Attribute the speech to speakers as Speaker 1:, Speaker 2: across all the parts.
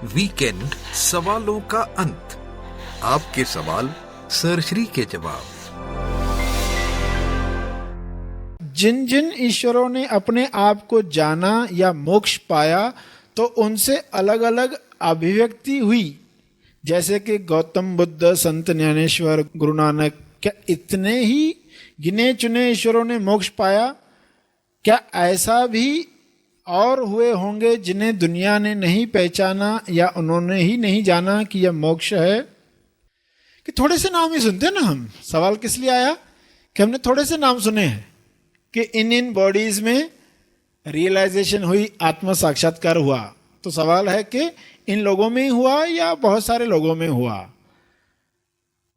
Speaker 1: Weekend सवालों का अंत। आपके सवाल सर श्री के जवाब।
Speaker 2: जिन जिन ईश्वरों ने अपने आप को जाना या मोक्ष पाया तो उनसे अलग अलग अभिव्यक्ति हुई, जैसे कि गौतम बुद्ध, संत ज्ञानेश्वर, गुरु नानक। क्या इतने ही गिने चुने ईश्वरों ने मोक्ष पाया? क्या ऐसा भी और हुए होंगे जिन्हें दुनिया ने नहीं पहचाना या उन्होंने ही नहीं जाना कि यह मोक्ष है? कि थोड़े से नाम ही सुनते ना हम। सवाल किस लिए आया कि हमने थोड़े से नाम सुने हैं कि इन बॉडीज में रियलाइजेशन हुई, आत्म साक्षात्कार हुआ। तो सवाल है कि इन लोगों में ही हुआ या बहुत सारे लोगों में हुआ?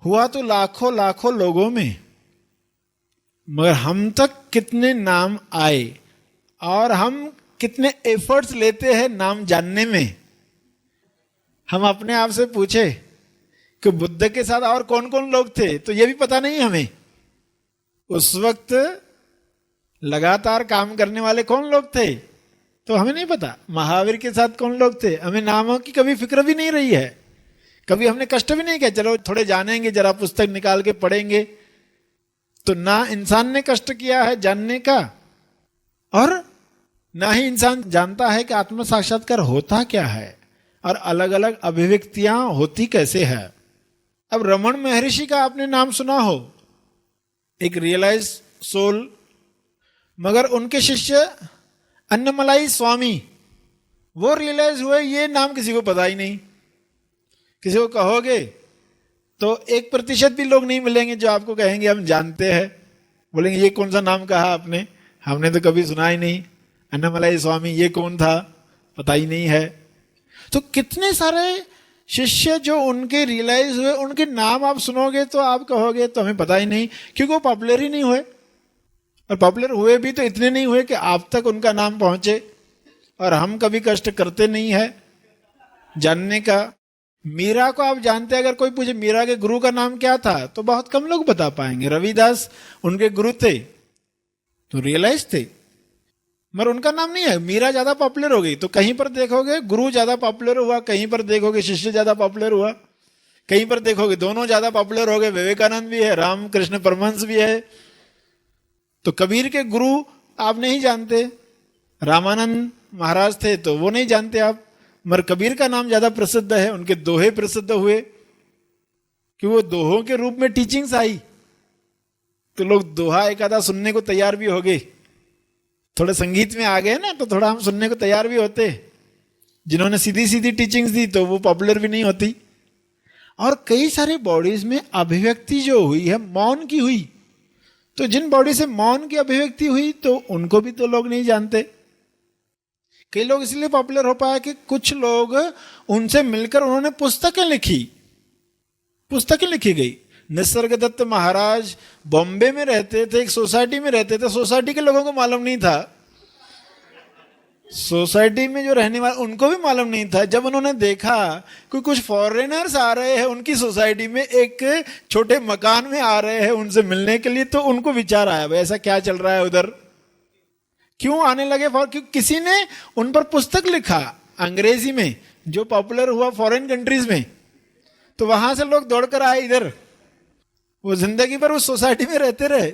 Speaker 2: हुआ तो लाखों लाखों लोगों में, मगर हम तक कितने नाम आए और हम कितने एफर्ट्स लेते हैं नाम जानने में? हम अपने आप से पूछे कि बुद्ध के साथ और कौन कौन लोग थे, तो ये भी पता नहीं हमें। उस वक्त लगातार काम करने वाले कौन लोग थे, तो हमें नहीं पता। महावीर के साथ कौन लोग थे, हमें नामों की कभी फिक्र भी नहीं रही है। कभी हमने कष्ट भी नहीं किया, चलो थोड़े जानेंगे, जरा पुस्तक निकाल के पढ़ेंगे। तो ना इंसान ने कष्ट किया है जानने का, और ना ही इंसान जानता है कि आत्म साक्षात्कार होता क्या है और अलग अलग अभिव्यक्तियां होती कैसे है। अब रमन महर्षि का आपने नाम सुना हो, एक रियलाइज सोल, मगर उनके शिष्य अन्नमलाई स्वामी, वो रियलाइज हुए, ये नाम किसी को पता ही नहीं। किसी को कहोगे तो 1% भी लोग नहीं मिलेंगे जो आपको कहेंगे हम जानते हैं। बोलेंगे ये कौन सा नाम कहा आपने, हमने तो कभी सुना ही नहीं। अन्नमलाई स्वामी ये कौन था, पता ही नहीं है। तो कितने सारे शिष्य जो उनके रियलाइज हुए, उनके नाम आप सुनोगे तो आप कहोगे तो हमें पता ही नहीं, क्योंकि वो पॉपुलर ही नहीं हुए। और पॉपुलर हुए भी तो इतने नहीं हुए कि आप तक उनका नाम पहुंचे, और हम कभी कष्ट करते नहीं है जानने का। मीरा को आप जानते हैं, अगर कोई पूछे मीरा के गुरु का नाम क्या था, तो बहुत कम लोग बता पाएंगे। रविदास उनके गुरु थे, तो रियलाइज थे, मगर उनका नाम नहीं है। मीरा ज्यादा पॉपुलर हो गई, तो कहीं पर देखोगे गुरु ज्यादा पॉपुलर हुआ, कहीं पर देखोगे शिष्य ज्यादा पॉपुलर हुआ, कहीं पर देखोगे दोनों ज्यादा पॉपुलर हो गए। विवेकानंद भी है, रामकृष्ण परमहंस भी है। तो कबीर के गुरु आप नहीं जानते, रामानंद महाराज थे तो वो नहीं जानते आप, मगर कबीर का नाम ज्यादा प्रसिद्ध है। उनके दोहे प्रसिद्ध हुए कि वो दोहों के रूप में टीचिंग्स आई, तो लोग दोहा एक आधा सुनने को तैयार भी हो गए। थोड़े संगीत में आ गए ना, तो थोड़ा हम सुनने को तैयार भी होते। जिन्होंने सीधी सीधी टीचिंग्स दी तो वो पॉपुलर भी नहीं होती। और कई सारे बॉडीज में अभिव्यक्ति जो हुई है मौन की हुई, तो जिन बॉडी से मौन की अभिव्यक्ति हुई तो उनको भी तो लोग नहीं जानते। कई लोग इसलिए पॉपुलर हो पाया कि कुछ लोग उनसे मिलकर उन्होंने पुस्तकें लिखी गई। निसर्गदत्त महाराज बॉम्बे में रहते थे, एक सोसाइटी में रहते थे, सोसाइटी के लोगों को मालूम नहीं था, सोसाइटी में जो रहने वाले उनको भी मालूम नहीं था। जब उन्होंने देखा कि कुछ फॉरेनर्स आ रहे हैं उनकी सोसाइटी में, एक छोटे मकान में आ रहे हैं उनसे मिलने के लिए, तो उनको विचार आया भाई ऐसा क्या चल रहा है उधर, क्यों आने लगे। क्योंकि किसी ने उन पर पुस्तक लिखा अंग्रेजी में जो पॉपुलर हुआ फॉरेन कंट्रीज में, तो वहां से लोग दौड़कर आए इधर। वो जिंदगी भर उस सोसाइटी में रहते रहे,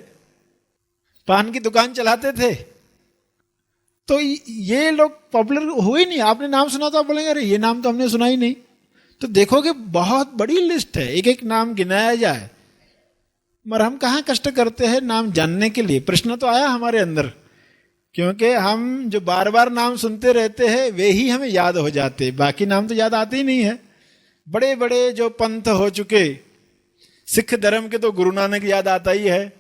Speaker 2: पान की दुकान चलाते थे, तो ये लोग पॉपुलर हुए नहीं। आपने नाम सुना तो आप बोलेंगे अरे ये नाम तो हमने सुना ही नहीं। तो देखोगे बहुत बड़ी लिस्ट है, एक एक नाम गिनाया जाए, मगर हम कहाँ कष्ट करते हैं नाम जानने के लिए। प्रश्न तो आया हमारे अंदर, क्योंकि हम जो बार बार नाम सुनते रहते हैं वे ही हमें याद हो जाते, बाकी नाम तो याद आते ही नहीं है। बड़े बड़े जो पंथ हो चुके, सिख धर्म के तो गुरु नानक याद आता ही है,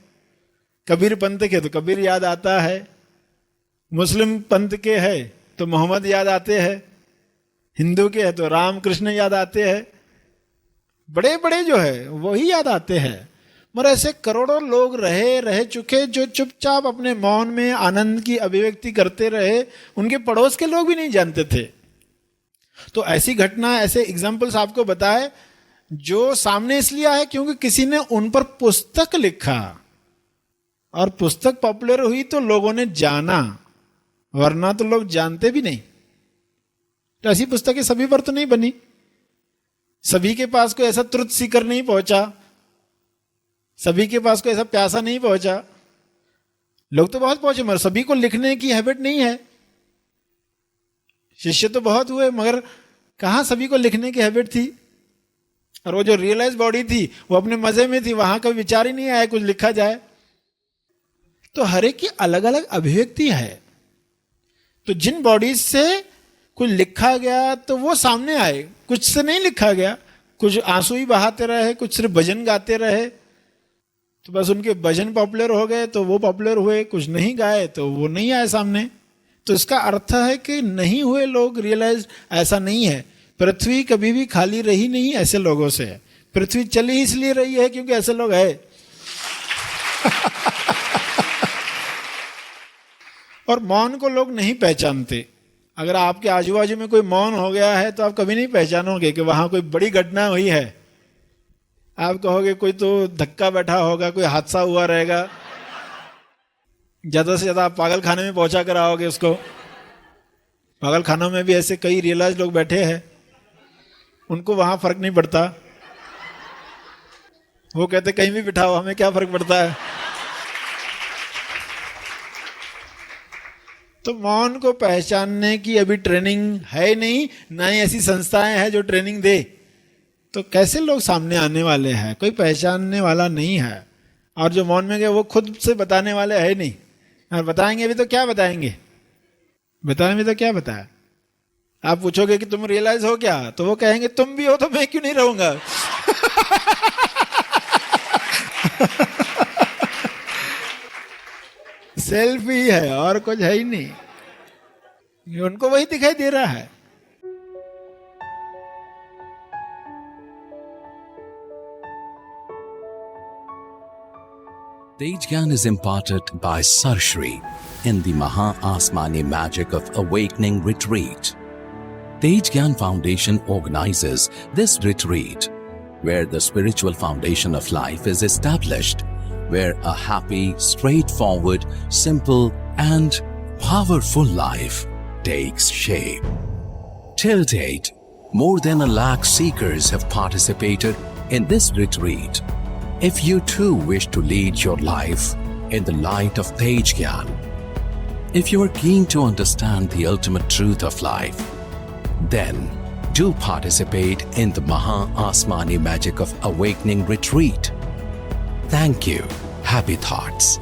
Speaker 2: कबीर पंथ के तो कबीर याद आता है, मुस्लिम पंथ के है तो मोहम्मद याद आते हैं, हिंदू के है तो राम कृष्ण याद आते हैं, बड़े बड़े जो है वही याद आते हैं। मगर ऐसे करोड़ों लोग रह चुके जो चुपचाप अपने मौन में आनंद की अभिव्यक्ति करते रहे, उनके पड़ोस के लोग भी नहीं जानते थे। तो ऐसी घटना, ऐसे एग्जाम्पल्स आपको बताए जो सामने इसलिए आए क्योंकि किसी ने उन पर पुस्तक लिखा, और पुस्तक पॉपुलर हुई तो लोगों ने जाना, वरना तो लोग जानते भी नहीं। तो ऐसी पुस्तकें सभी पर तो नहीं बनी, सभी के पास कोई ऐसा ट्रुथ सीकर नहीं पहुंचा, सभी के पास कोई ऐसा प्यासा नहीं पहुंचा। लोग तो बहुत पहुंचे मगर सभी को लिखने की हैबिट नहीं है। शिष्य तो बहुत हुए मगर कहां सभी को लिखने की हैबिट थी। और वो जो रियलाइज बॉडी थी वो अपने मजे में थी, वहां कभी विचार ही नहीं आया कुछ लिखा जाए। तो हर एक की अलग अलग अभिव्यक्ति है। तो जिन बॉडीज से कुछ लिखा गया तो वो सामने आए, कुछ से नहीं लिखा गया। कुछ आंसू ही बहाते रहे, कुछ सिर्फ भजन गाते रहे, तो बस उनके भजन पॉपुलर हो गए तो वो पॉपुलर हुए, कुछ नहीं गाए तो वो नहीं आए सामने। तो इसका अर्थ है कि नहीं हुए लोग रियलाइज ऐसा नहीं है। पृथ्वी कभी भी खाली रही नहीं ऐसे लोगों से। पृथ्वी चली इसलिए रही है क्योंकि ऐसे लोग है। और मौन को लोग नहीं पहचानते। अगर आपके आजू बाजू में कोई मौन हो गया है तो आप कभी नहीं पहचानोगे कि वहां कोई बड़ी घटना हुई है। आप कहोगे कोई तो धक्का बैठा होगा, कोई हादसा हुआ रहेगा, ज्यादा से ज्यादा आप पागल खाने में पहुंचा कर आओगे उसको। पागल खानों में भी ऐसे कई रियलाइज लोग बैठे हैं, उनको वहां फर्क नहीं पड़ता। वो कहते कहीं भी बिठाओ, हमें क्या फर्क पड़ता है। तो मौन को पहचानने की अभी ट्रेनिंग है नहीं, ना ही ऐसी संस्थाएं हैं जो ट्रेनिंग दे। तो कैसे लोग सामने आने वाले हैं, कोई पहचानने वाला नहीं है। और जो मौन में गए वो खुद से बताने वाले है नहीं। और बताएंगे भी तो क्या बताएंगे, बताएं भी तो क्या बताए। आप पूछोगे कि तुम रियलाइज हो क्या, तो वो कहेंगे तुम भी हो तो मैं क्यों नहीं रहूंगा। सेल्फ ही है और कुछ है ही नहीं, उनको वही दिखाई दे रहा है।
Speaker 3: Tej Gyan is imparted by Sarshri in the Maha Asmani Magic of Awakening Retreat. Tej Gyan Foundation organizes this retreat where the spiritual foundation of life is established, where a happy, straightforward, simple and powerful life takes shape. Till date, more than 1 lakh seekers have participated in this retreat. If you too wish to lead your life in the light of Tej Gyan, if you are keen to understand the ultimate truth of life, then do participate in the Maha Asmani Magic of Awakening Retreat. Thank you. Happy thoughts.